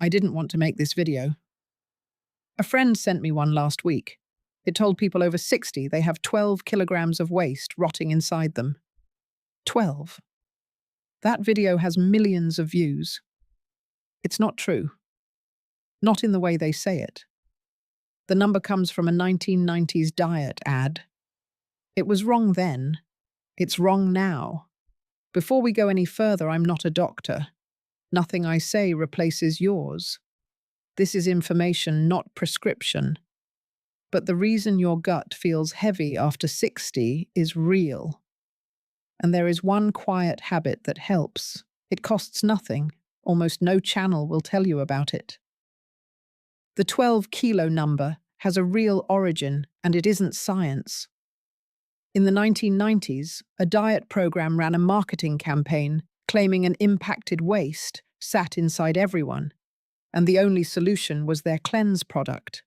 I didn't want to make this video. A friend sent me one last week. It told people over 60 they have 12 kilograms of waste rotting inside them. 12. That video has millions of views. It's not true. Not in the way they say it. The number comes from a 1990s diet ad. It was wrong then. It's wrong now. Before we go any further, I'm not a doctor. Nothing I say replaces yours. This is information, not prescription. But the reason your gut feels heavy after 60 is real. And there is one quiet habit that helps. It costs nothing. Almost no channel will tell you about it. The 12-kilo number has a real origin, and it isn't science. In the 1990s, a diet program ran a marketing campaign claiming an impacted waist sat inside everyone, and the only solution was their cleanse product.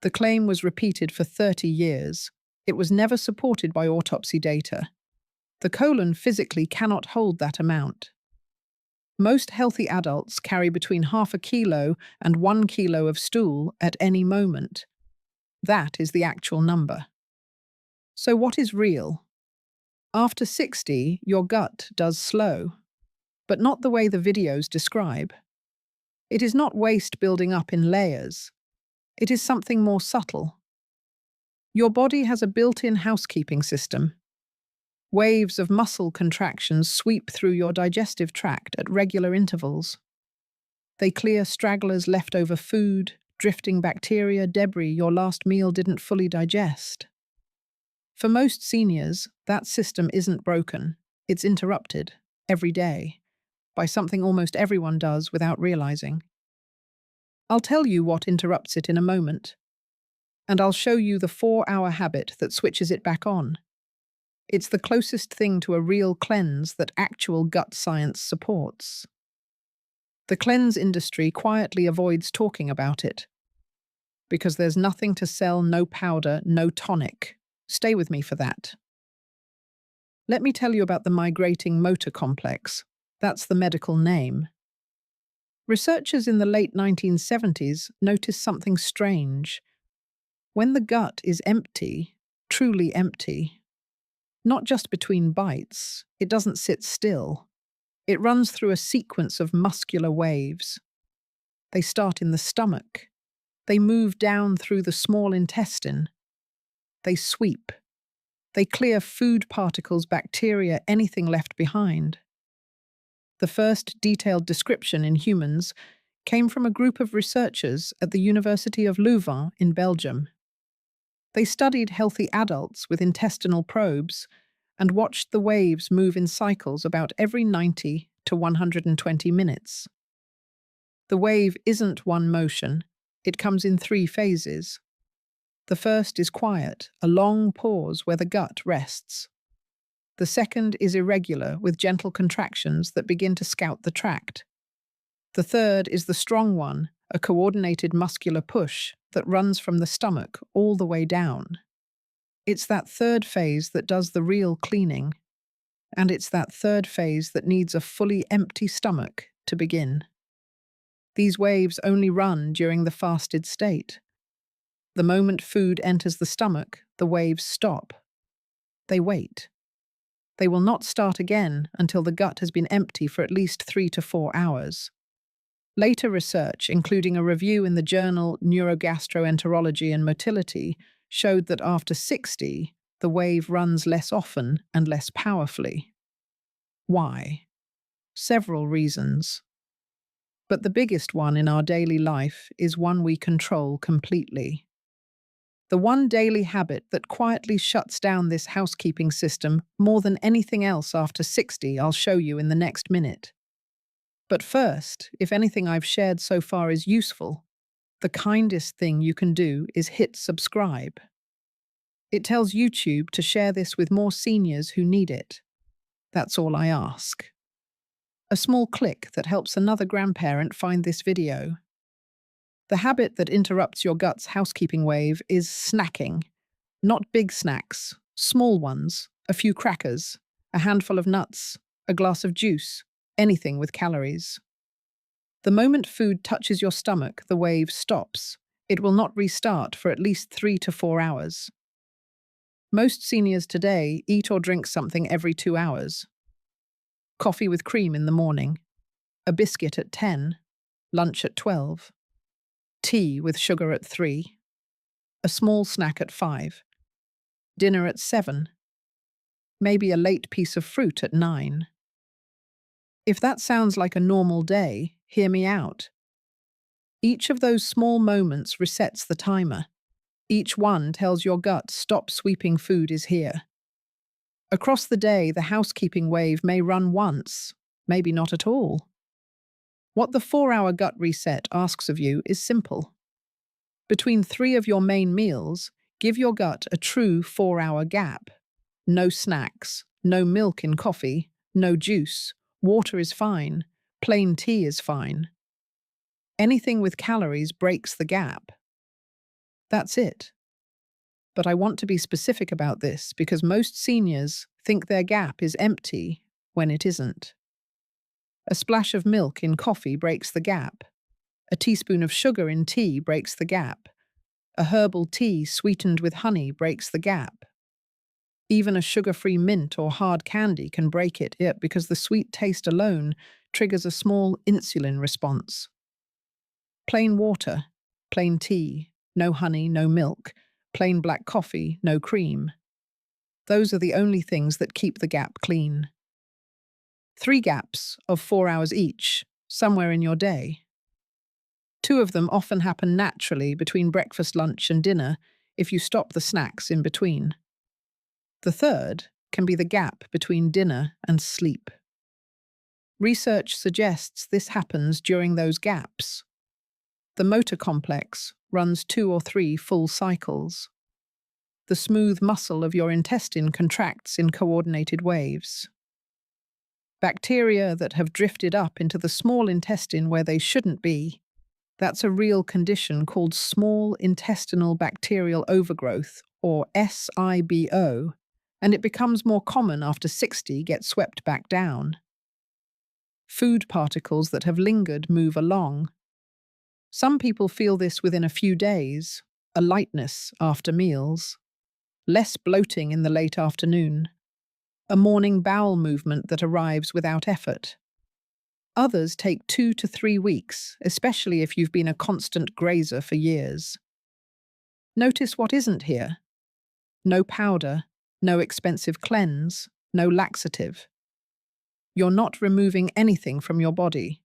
The claim was repeated for 30 years. It was never supported by autopsy data. The colon physically cannot hold that amount. Most healthy adults carry between half a kilo and 1 kilo of stool at any moment. That is the actual number. So what is real? After 60, your gut does slow, but not the way the videos describe. It is not waste building up in layers. It is something more subtle. Your body has a built-in housekeeping system. Waves of muscle contractions sweep through your digestive tract at regular intervals. They clear stragglers, leftover food, drifting bacteria, debris your last meal didn't fully digest. For most seniors, that system isn't broken. It's interrupted, every day, by something almost everyone does without realizing. I'll tell you what interrupts it in a moment, and I'll show you the 4-hour habit that switches it back on. It's the closest thing to a real cleanse that actual gut science supports. The cleanse industry quietly avoids talking about it, because there's nothing to sell, no powder, no tonic. Stay with me for that. Let me tell you about the migrating motor complex. That's the medical name. Researchers in the late 1970s noticed something strange. When the gut is empty, truly empty, not just between bites, it doesn't sit still. It runs through a sequence of muscular waves. They start in the stomach. They move down through the small intestine. They sweep. They clear food particles, bacteria, anything left behind. The first detailed description in humans came from a group of researchers at the University of Leuven in Belgium. They studied healthy adults with intestinal probes and watched the waves move in cycles about every 90 to 120 minutes. The wave isn't one motion. It comes in 3 phases. The first is quiet, a long pause where the gut rests. The second is irregular, with gentle contractions that begin to scout the tract. The third is the strong one, a coordinated muscular push that runs from the stomach all the way down. It's that third phase that does the real cleaning, and it's that third phase that needs a fully empty stomach to begin. These waves only run during the fasted state. The moment food enters the stomach, the waves stop. They wait. They will not start again until the gut has been empty for at least 3 to 4 hours. Later research, including a review in the journal Gastroenterology and Motility, showed that after 60, the wave runs less often and less powerfully. Why? Several reasons. But the biggest one in our daily life is one we control completely. The one daily habit that quietly shuts down this housekeeping system more than anything else after 60, I'll show you in the next minute. But first, if anything I've shared so far is useful, the kindest thing you can do is hit subscribe. It tells YouTube to share this with more seniors who need it. That's all I ask. A small click that helps another grandparent find this video. The habit that interrupts your gut's housekeeping wave is snacking. Not big snacks, small ones, a few crackers, a handful of nuts, a glass of juice, anything with calories. The moment food touches your stomach, the wave stops. It will not restart for at least 3 to 4 hours. Most seniors today eat or drink something every 2 hours. Coffee with cream in the morning, a biscuit at 10, lunch at 12, tea with sugar at 3, a small snack at 5, dinner at 7, maybe a late piece of fruit at 9. If that sounds like a normal day, hear me out. Each of those small moments resets the timer. Each one tells your gut, stop sweeping, food is here. Across the day, the housekeeping wave may run once, maybe not at all. What the 4-hour gut reset asks of you is simple. Between 3 of your main meals, give your gut a true 4-hour gap. No snacks, no milk in coffee, no juice, water is fine, plain tea is fine. Anything with calories breaks the gap. That's it. But I want to be specific about this because most seniors think their gap is empty when it isn't. A splash of milk in coffee breaks the gap. A teaspoon of sugar in tea breaks the gap. A herbal tea sweetened with honey breaks the gap. Even a sugar-free mint or hard candy can break it because the sweet taste alone triggers a small insulin response. Plain water, plain tea, no honey, no milk, plain black coffee, no cream. Those are the only things that keep the gap clean. 3 gaps of 4 hours each, somewhere in your day. 2 of them often happen naturally between breakfast, lunch, and dinner if you stop the snacks in between. The third can be the gap between dinner and sleep. Research suggests this happens during those gaps. The motor complex runs 2 or 3 full cycles. The smooth muscle of your intestine contracts in coordinated waves. Bacteria that have drifted up into the small intestine where they shouldn't be, that's a real condition called small intestinal bacterial overgrowth, or SIBO, and it becomes more common after 60 get swept back down. Food particles that have lingered move along. Some people feel this within a few days, a lightness after meals, less bloating in the late afternoon, a morning bowel movement that arrives without effort. Others take 2 to 3 weeks, especially if you've been a constant grazer for years. Notice what isn't here. No powder, no expensive cleanse, no laxative. You're not removing anything from your body.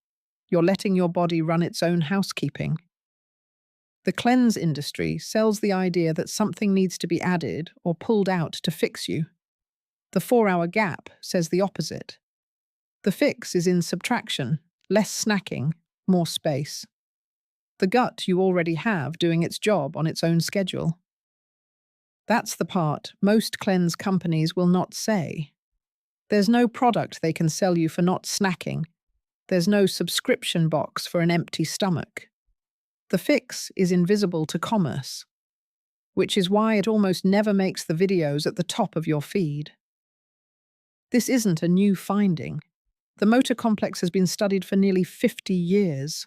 You're letting your body run its own housekeeping. The cleanse industry sells the idea that something needs to be added or pulled out to fix you. The 4-hour gap says the opposite. The fix is in subtraction, less snacking, more space. The gut you already have doing its job on its own schedule. That's the part most cleanse companies will not say. There's no product they can sell you for not snacking. There's no subscription box for an empty stomach. The fix is invisible to commerce, which is why it almost never makes the videos at the top of your feed. This isn't a new finding. The motor complex has been studied for nearly 50 years.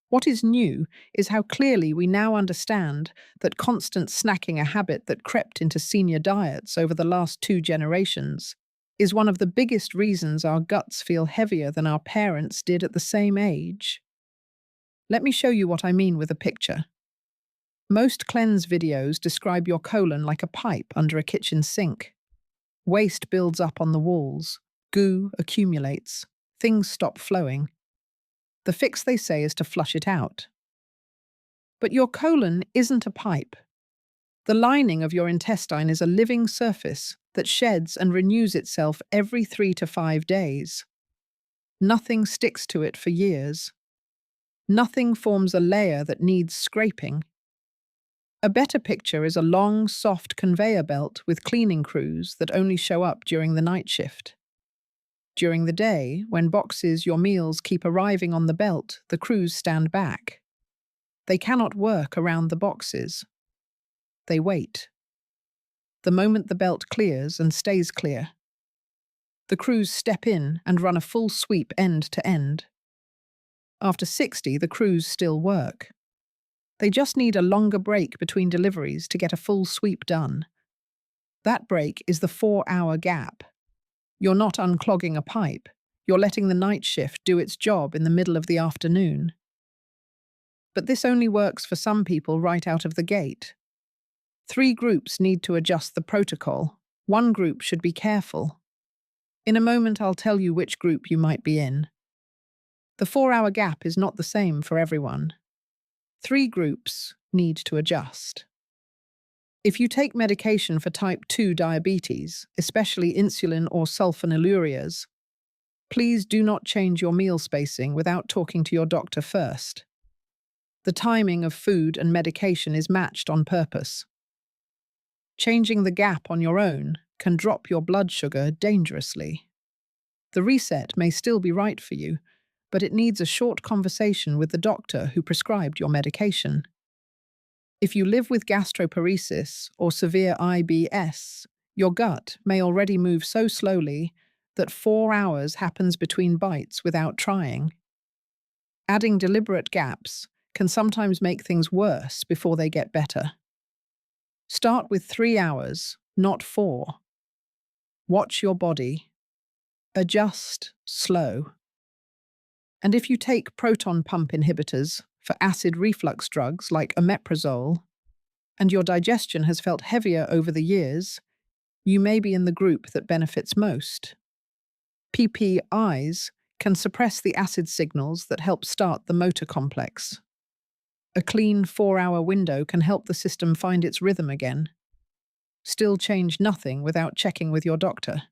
What is new is how clearly we now understand that constant snacking, a habit that crept into senior diets over the last 2 generations, is one of the biggest reasons our guts feel heavier than our parents did at the same age. Let me show you what I mean with a picture. Most cleanse videos describe your colon like a pipe under a kitchen sink. Waste builds up on the walls, goo accumulates, things stop flowing. The fix, they say, is to flush it out. But your colon isn't a pipe. The lining of your intestine is a living surface that sheds and renews itself every 3 to 5 days. Nothing sticks to it for years. Nothing forms a layer that needs scraping. A better picture is a long, soft conveyor belt with cleaning crews that only show up during the night shift. During the day, when boxes, your meals keep arriving on the belt, the crews stand back. They cannot work around the boxes. They wait. The moment the belt clears and stays clear, the crews step in and run a full sweep end to end. After 60, the crews still work. They just need a longer break between deliveries to get a full sweep done. That break is the 4-hour gap. You're not unclogging a pipe. You're letting the night shift do its job in the middle of the afternoon. But this only works for some people right out of the gate. 3 groups need to adjust the protocol. 1 group should be careful. In a moment, I'll tell you which group you might be in. The 4-hour gap is not the same for everyone. 3 groups need to adjust. If you take medication for type 2 diabetes, especially insulin or sulfonylureas, please do not change your meal spacing without talking to your doctor first. The timing of food and medication is matched on purpose. Changing the gap on your own can drop your blood sugar dangerously. The reset may still be right for you, but it needs a short conversation with the doctor who prescribed your medication. If you live with gastroparesis or severe IBS, your gut may already move so slowly that 4 hours happens between bites without trying. Adding deliberate gaps can sometimes make things worse before they get better. Start with 3 hours, not 4. Watch your body. Adjust slow. And if you take proton pump inhibitors for acid reflux drugs like omeprazole, and your digestion has felt heavier over the years, you may be in the group that benefits most. PPIs can suppress the acid signals that help start the motor complex. A clean 4-hour window can help the system find its rhythm again. Still change nothing without checking with your doctor.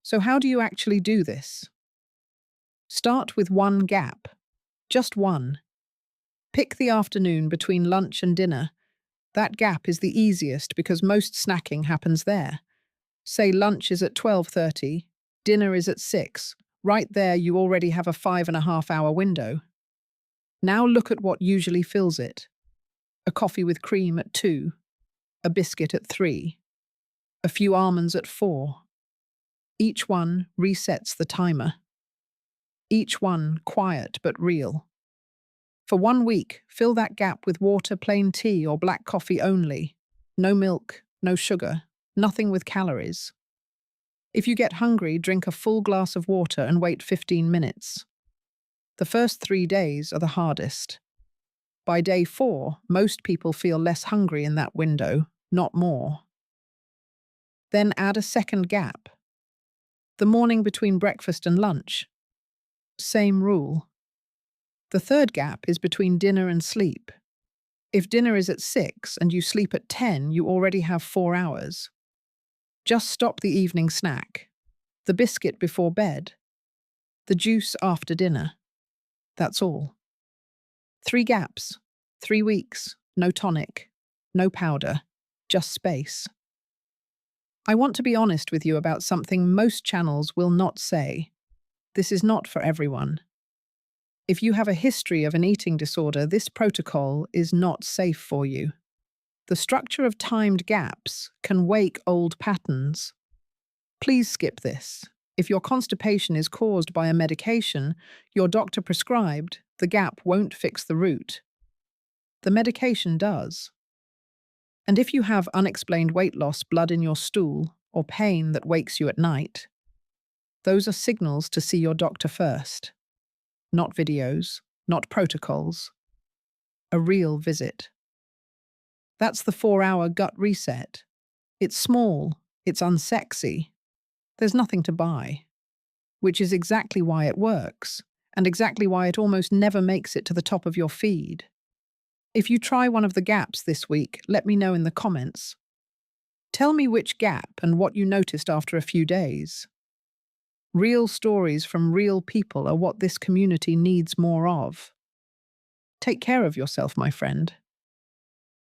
So how do you actually do this? Start with 1 gap. Just 1. Pick the afternoon between lunch and dinner. That gap is the easiest because most snacking happens there. Say lunch is at 12:30, dinner is at 6. Right there you already have a 5.5-hour window. Now look at what usually fills it. A coffee with cream at 2, a biscuit at 3, a few almonds at 4. Each one resets the timer. Each one quiet but real. For 1 week, fill that gap with water, plain tea, or black coffee only. No milk, no sugar, nothing with calories. If you get hungry, drink a full glass of water and wait 15 minutes. The first 3 days are the hardest. By day 4, most people feel less hungry in that window, not more. Then add a second gap. The morning between breakfast and lunch. Same rule. The third gap is between dinner and sleep. If dinner is at 6 and you sleep at 10, you already have 4 hours. Just stop the evening snack, the biscuit before bed, the juice after dinner. That's all. 3 gaps, 3 weeks, no tonic, no powder, just space. I want to be honest with you about something most channels will not say. This is not for everyone. If you have a history of an eating disorder, this protocol is not safe for you. The structure of timed gaps can wake old patterns. Please skip this. If your constipation is caused by a medication your doctor prescribed, the gap won't fix the root. The medication does. And if you have unexplained weight loss, blood in your stool, or pain that wakes you at night, those are signals to see your doctor first. Not videos, not protocols. A real visit. That's the 4-hour gut reset. It's small, it's unsexy. There's nothing to buy. Which is exactly why it works, and exactly why it almost never makes it to the top of your feed. If you try one of the gaps this week, let me know in the comments. Tell me which gap and what you noticed after a few days. Real stories from real people are what this community needs more of. Take care of yourself, my friend.